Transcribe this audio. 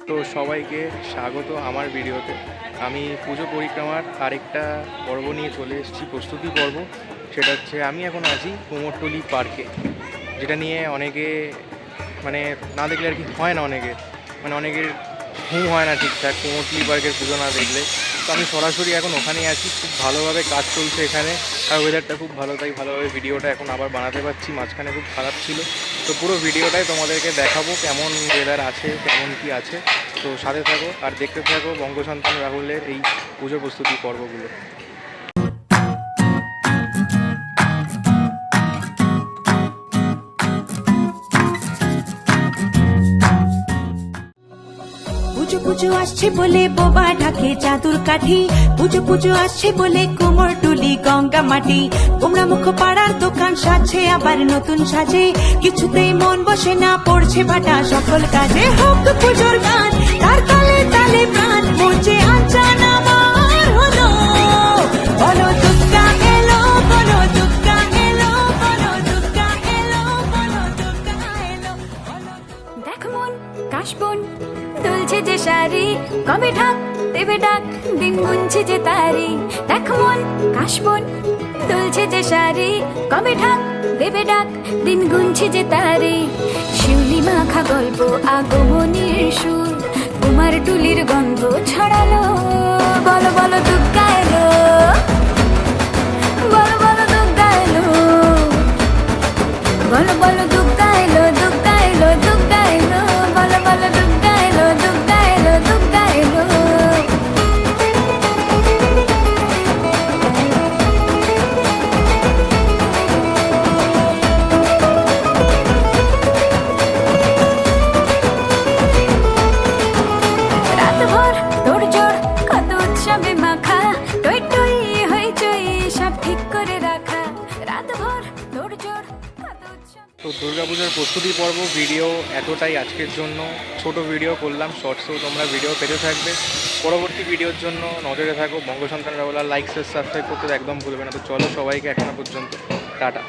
তো সবাইকে স্বাগত আমার ভিডিওতে। আমি পুজো পরিক্রমার আরেকটা পর্ব নিয়ে চলে এসেছি, প্রস্তুতি পর্ব। সেটা হচ্ছে আমি এখন আছি কুমোরটুলি পার্কে, যেটা নিয়ে অনেকে মানে না দেখলে আর কি হয় না, অনেকের ঘুম হয় না ঠিকঠাক কুমোরটুলি পার্কের পুজো না দেখলে। তো আমি সরাসরি এখন ওখানেই আছি, খুব ভালোভাবে কাজ চলছে এখানে, আর ওয়েদারটা খুব ভালো, তাই ভালোভাবে ভিডিওটা এখন আবার বানাতে পারছি। মাঝখানে খুব খারাপ ছিল, তো পুরো ভিডিওটাই তোমাদেরকে দেখাবো কেমন ওয়েদার আছে, কেমন কি আছে। তো সাথে থাকো আর দেখতে থাকো বঙ্গসন্তান রাহুলের এই পুজো প্রস্তুতি পর্বগুলো। পুজো পুজো আসছে বলে বোবা ঢাকে চাদুর কাঠি, পুজো পুজো আসছে বলে কুমোরটুলি গঙ্গা মাটি, কুমড়া মুখ পাড়ার দোকান সাজছে আবার নতুন সাজে, কিছুতেই মন বসে না, পড়ছে ভাটা সকল কাজে। হোক পুজোর গান তার তালে তালে প্রাণ, মঞ্চে আচান আমার হলো, বলো দুর্গা এলো, বলো দুর্গা এলো, বলো দুর্গা এলো, বলো দুর্গা এলো। দেখ মন কাশবন দুলছে যে শাড়ি, কবে ঢাক দেবে ডাক, দিন গুনছে যে তারি। দেখ মন কাশবন দুলছে যে শাড়ি, কবে ঢাক দেবে ডাক, দিন গুনছে যে তারি। শিউলি মাখা গল্প আগমনীর সুর, কুমারটুলির গন্ধ ছড়ালো, বলো বলো দুর্গা এলো, বলো বলো দুর্গা এলো, বলো বলো দুর্গা এলো, দুর্গা এলো, দুর্গা এলো, বলো বলো দুর্গা এলো, দুর্গা এলো, দুর্গা এলো। রাতভর তোড়জোড় কত উৎসবে মাখা, টই টই হইচই সব ঠিক করে রাখা, রাতভর তোড়জোড় কত উৎসবে। তো দুর্গাপূজার প্রস্তুতি পর্ব ভিডিও এতটাই আজকের জন্য। ছোট ভিডিও করলাম, শর্টসেও তোমরা ভিডিও পেতে থাকবে। পরবর্তী ভিডিওর জন্য নজরে থাকো বঙ্গসন্তান রাহুল। লাইক শেয়ার সাবস্ক্রাইব করতে একদম ভুলবে না। তো চলো সবাইকে এখনো পর্যন্ত টাটা।